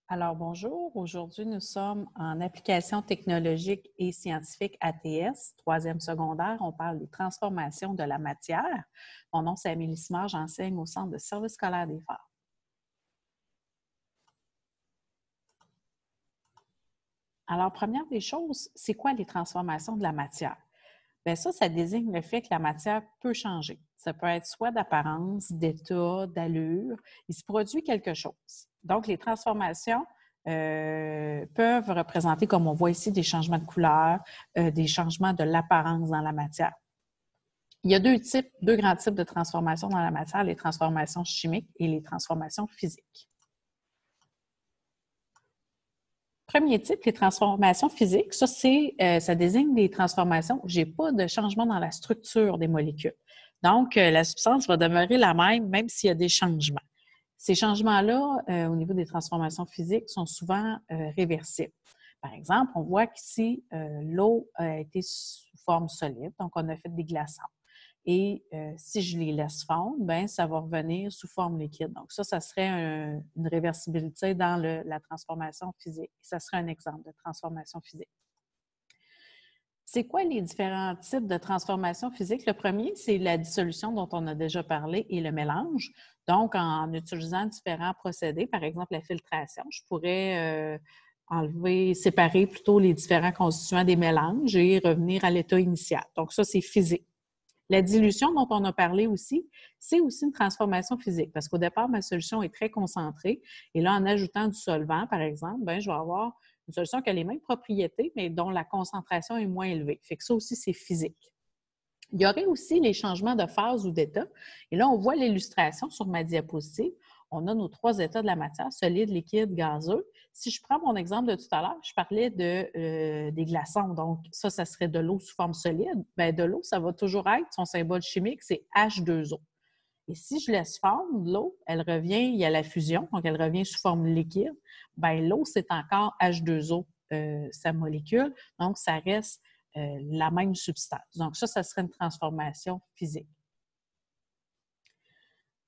Alors bonjour, aujourd'hui nous sommes en application technologique et scientifique ATS, troisième secondaire. On parle des transformations de la matière. Mon nom c'est Amélie Simard, j'enseigne au Centre de service scolaire des Phares. Alors première des choses, c'est quoi les transformations de la matière? Bien ça désigne le fait que la matière peut changer. Ça peut être soit d'apparence, d'état, d'allure. Il se produit quelque chose. Donc, les transformations peuvent représenter, comme on voit ici, des changements de couleur, des changements de l'apparence dans la matière. Il y a deux grands types de transformations dans la matière, les transformations chimiques et les transformations physiques. Premier type, les transformations physiques, ça désigne des transformations où je n'ai pas de changement dans la structure des molécules. Donc, la substance va demeurer la même s'il y a des changements. Ces changements-là, au niveau des transformations physiques, sont souvent réversibles. Par exemple, on voit qu'ici, l'eau a été sous forme solide, donc on a fait des glaçons. Et si je les laisse fondre, bien, ça va revenir sous forme liquide. Donc ça serait une réversibilité dans la transformation physique. Ça serait un exemple de transformation physique. C'est quoi les différents types de transformation physique? Le premier, c'est la dissolution dont on a déjà parlé et le mélange. Donc, en utilisant différents procédés, par exemple la filtration, je pourrais séparer plutôt les différents constituants des mélanges et revenir à l'état initial. Donc, ça, c'est physique. La dilution dont on a parlé aussi, c'est aussi une transformation physique parce qu'au départ, ma solution est très concentrée et là, en ajoutant du solvant, par exemple, bien, je vais avoir une solution qui a les mêmes propriétés, mais dont la concentration est moins élevée. Fait que ça aussi, c'est physique. Il y aurait aussi les changements de phase ou d'état. Et là, on voit l'illustration sur ma diapositive. On a nos trois états de la matière, solide, liquide, gazeux. Si je prends mon exemple de tout à l'heure, je parlais des glaçons. Donc, ça serait de l'eau sous forme solide. Bien, de l'eau, ça va toujours être, son symbole chimique, c'est H2O. Et si je laisse fondre l'eau, elle revient, il y a la fusion, donc elle revient sous forme liquide. Bien, l'eau, c'est encore H2O, sa molécule. Donc, ça reste la même substance. Donc, ça serait une transformation physique.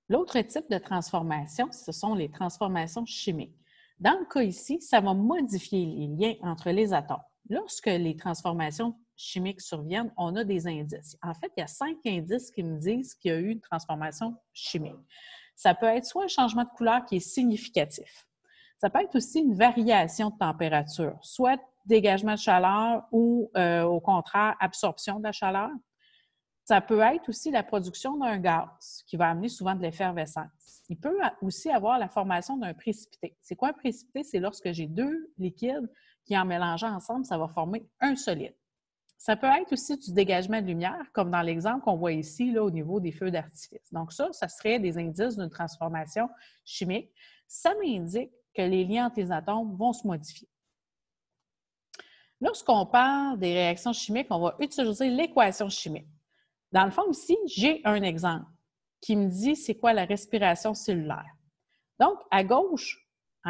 L'autre type de transformation, ce sont les transformations chimiques. Dans le cas ici, ça va modifier les liens entre les atomes. Lorsque les transformations chimiques surviennent, on a des indices. En fait, il y a 5 indices qui me disent qu'il y a eu une transformation chimique. Ça peut être soit un changement de couleur qui est significatif. Ça peut être aussi une variation de température, soit dégagement de chaleur ou, au contraire, absorption de la chaleur. Ça peut être aussi la production d'un gaz qui va amener souvent de l'effervescence. Il peut aussi avoir la formation d'un précipité. C'est quoi un précipité? C'est lorsque j'ai deux liquides qui, en mélangeant ensemble, ça va former un solide. Ça peut être aussi du dégagement de lumière, comme dans l'exemple qu'on voit ici là, au niveau des feux d'artifice. Donc ça serait des indices d'une transformation chimique. Ça m'indique que les liens entre les atomes vont se modifier. Lorsqu'on parle des réactions chimiques, on va utiliser l'équation chimique. Dans le fond, ici, j'ai un exemple qui me dit c'est quoi la respiration cellulaire. Donc, à gauche,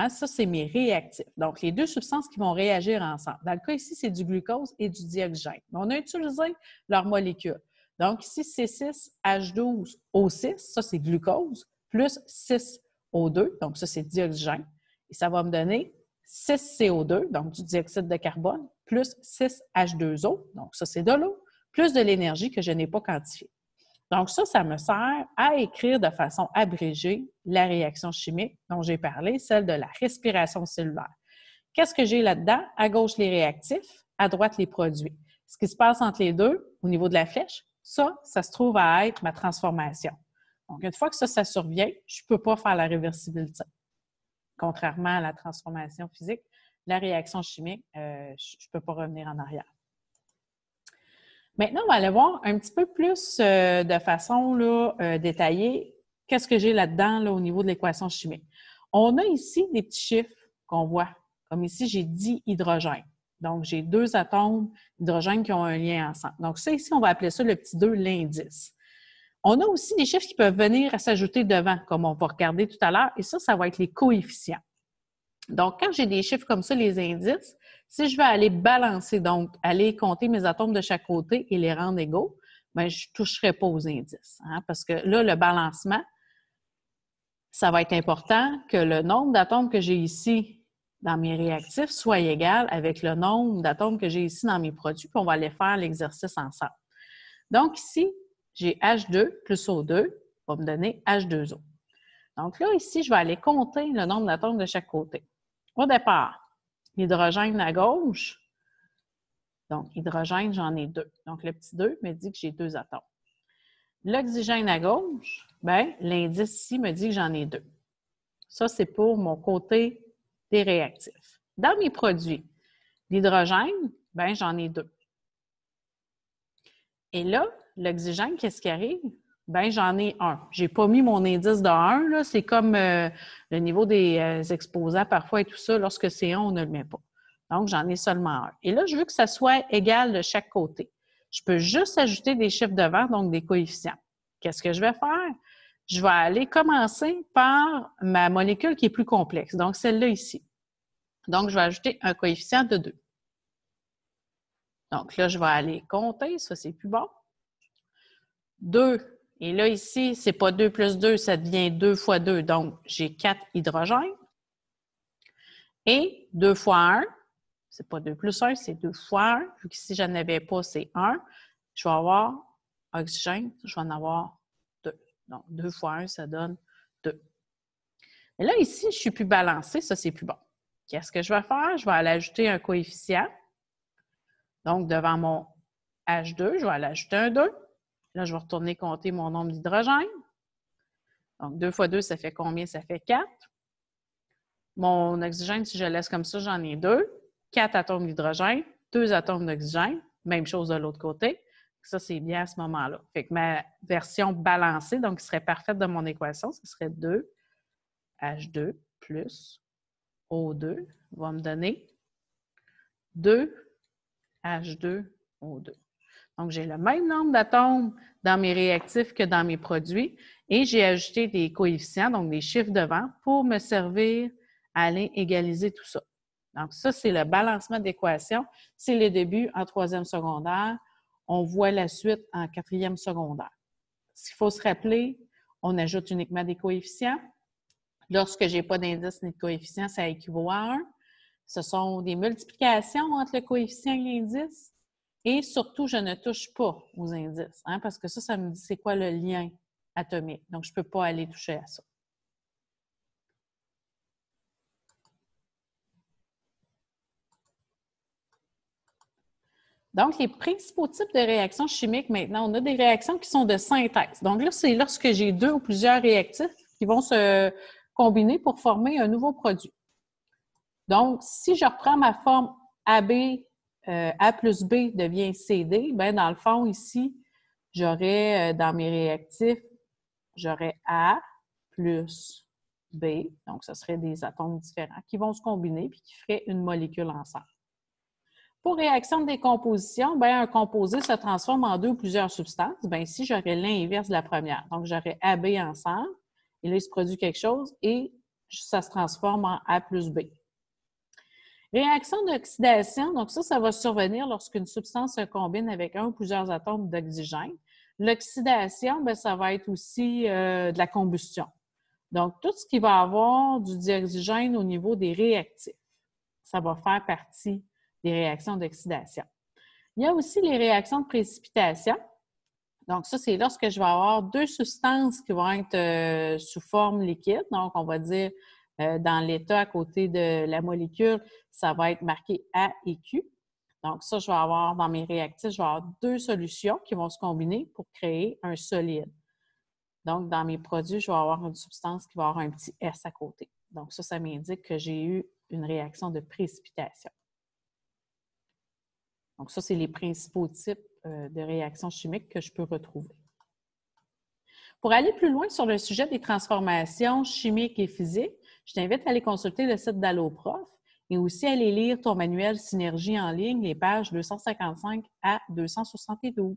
ça, c'est mes réactifs. Donc, les deux substances qui vont réagir ensemble. Dans le cas ici, c'est du glucose et du dioxygène. Mais on a utilisé leurs molécules. Donc, ici, C6H12O6, ça, c'est glucose, plus 6O2, donc ça, c'est dioxygène. Et ça va me donner 6CO2, donc du dioxyde de carbone, plus 6H2O, donc ça, c'est de l'eau, plus de l'énergie que je n'ai pas quantifiée. Donc ça me sert à écrire de façon abrégée la réaction chimique dont j'ai parlé, celle de la respiration cellulaire. Qu'est-ce que j'ai là-dedans? À gauche, les réactifs, à droite, les produits. Ce qui se passe entre les deux, au niveau de la flèche, ça se trouve à être ma transformation. Donc, une fois que ça survient, je ne peux pas faire la réversibilité. Contrairement à la transformation physique, la réaction chimique, je ne peux pas revenir en arrière. Maintenant, on va aller voir un petit peu plus de façon détaillée qu'est-ce que j'ai là-dedans au niveau de l'équation chimique. On a ici des petits chiffres qu'on voit. Comme ici, j'ai 10 hydrogènes. Donc, j'ai 2 atomes d'hydrogène qui ont un lien ensemble. Donc, ça ici, on va appeler ça le petit 2, l'indice. On a aussi des chiffres qui peuvent venir à s'ajouter devant, comme on va regarder tout à l'heure, et ça va être les coefficients. Donc, quand j'ai des chiffres comme ça, les indices, si je veux aller balancer, donc aller compter mes atomes de chaque côté et les rendre égaux, bien, je ne toucherai pas aux indices. Parce que là, le balancement, ça va être important que le nombre d'atomes que j'ai ici dans mes réactifs soit égal avec le nombre d'atomes que j'ai ici dans mes produits, puis on va aller faire l'exercice ensemble. Donc ici, j'ai H2 plus O2 va me donner H2O. Donc là, ici, je vais aller compter le nombre d'atomes de chaque côté. Au départ, l'hydrogène à gauche, donc hydrogène, j'en ai 2. Donc le petit 2 me dit que j'ai 2 atomes. L'oxygène à gauche, bien, l'indice ici me dit que j'en ai 2. Ça, c'est pour mon côté des réactifs. Dans mes produits, l'hydrogène, bien, j'en ai 2. Et là, l'oxygène, qu'est-ce qui arrive? Bien, j'en ai 1. Je n'ai pas mis mon indice de 1, là. C'est comme le niveau des exposants parfois et tout ça. Lorsque c'est 1, on ne le met pas. Donc, j'en ai seulement 1. Et là, je veux que ça soit égal de chaque côté. Je peux juste ajouter des chiffres devant, donc des coefficients. Qu'est-ce que je vais faire? Je vais aller commencer par ma molécule qui est plus complexe, donc celle-là ici. Donc, je vais ajouter un coefficient de 2. Donc là, je vais aller compter, ça c'est plus bon. 2, et là ici, c'est pas 2 plus 2, ça devient 2 fois 2, donc j'ai 4 hydrogènes. Et 2 fois 1, c'est pas 2 plus 1, c'est 2 fois 1, vu qu'ici je n'en avais pas, c'est 1. Je vais avoir oxygène, je vais en avoir 2. Donc 2 fois 1, ça donne 2. Et là ici, je suis plus balancée, ça c'est plus bon. Qu'est-ce que je vais faire? Je vais aller ajouter un coefficient. Donc, devant mon H2, je vais aller ajouter un 2. Là, je vais retourner compter mon nombre d'hydrogène. Donc, 2 fois 2, ça fait combien? Ça fait 4. Mon oxygène, si je le laisse comme ça, j'en ai 2. 4 atomes d'hydrogène, 2 atomes d'oxygène. Même chose de l'autre côté. Ça, c'est bien à ce moment-là. Fait que ma version balancée, donc qui serait parfaite de mon équation, ce serait 2 H2 plus O2 va me donner 2 H2O2. Donc, j'ai le même nombre d'atomes dans mes réactifs que dans mes produits et j'ai ajouté des coefficients, donc des chiffres devant, pour me servir à aller égaliser tout ça. Donc, ça, c'est le balancement d'équation. C'est le début en 3e secondaire. On voit la suite en 4e secondaire. Ce qu'il faut se rappeler, on ajoute uniquement des coefficients. Lorsque je n'ai pas d'indice ni de coefficient, ça équivaut à 1. Ce sont des multiplications entre le coefficient et l'indice. Et surtout, je ne touche pas aux indices, hein, parce que ça me dit c'est quoi le lien atomique. Donc, je ne peux pas aller toucher à ça. Donc, les principaux types de réactions chimiques, maintenant, on a des réactions qui sont de synthèse. Donc là, c'est lorsque j'ai 2 ou plusieurs réactifs qui vont se combiner pour former un nouveau produit. Donc, si je reprends ma forme AB, A plus B devient CD, bien, dans le fond, ici, j'aurais, dans mes réactifs, j'aurais A plus B, donc ce serait des atomes différents qui vont se combiner et qui feraient une molécule ensemble. Pour réaction de décomposition, bien, un composé se transforme en 2 ou plusieurs substances. Bien, ici, j'aurais l'inverse de la première. Donc, j'aurais AB ensemble, et là, il se produit quelque chose, et ça se transforme en A plus B. Réaction d'oxydation, donc ça va survenir lorsqu'une substance se combine avec un ou plusieurs atomes d'oxygène. L'oxydation, bien, ça va être aussi de la combustion. Donc, tout ce qui va avoir du dioxygène au niveau des réactifs, ça va faire partie des réactions d'oxydation. Il y a aussi les réactions de précipitation. Donc, ça, c'est lorsque je vais avoir 2 substances qui vont être sous forme liquide. Donc, on va dire dans l'état à côté de la molécule, ça va être marqué A et Q. Donc, ça, je vais avoir dans mes réactifs, je vais avoir 2 solutions qui vont se combiner pour créer un solide. Donc, dans mes produits, je vais avoir une substance qui va avoir un petit S à côté. Donc, ça m'indique que j'ai eu une réaction de précipitation. Donc, ça, c'est les principaux types de réactions chimiques que je peux retrouver. Pour aller plus loin sur le sujet des transformations chimiques et physiques, je t'invite à aller consulter le site d'AlloProf et aussi à aller lire ton manuel Synergie en ligne, les pages 255 à 272.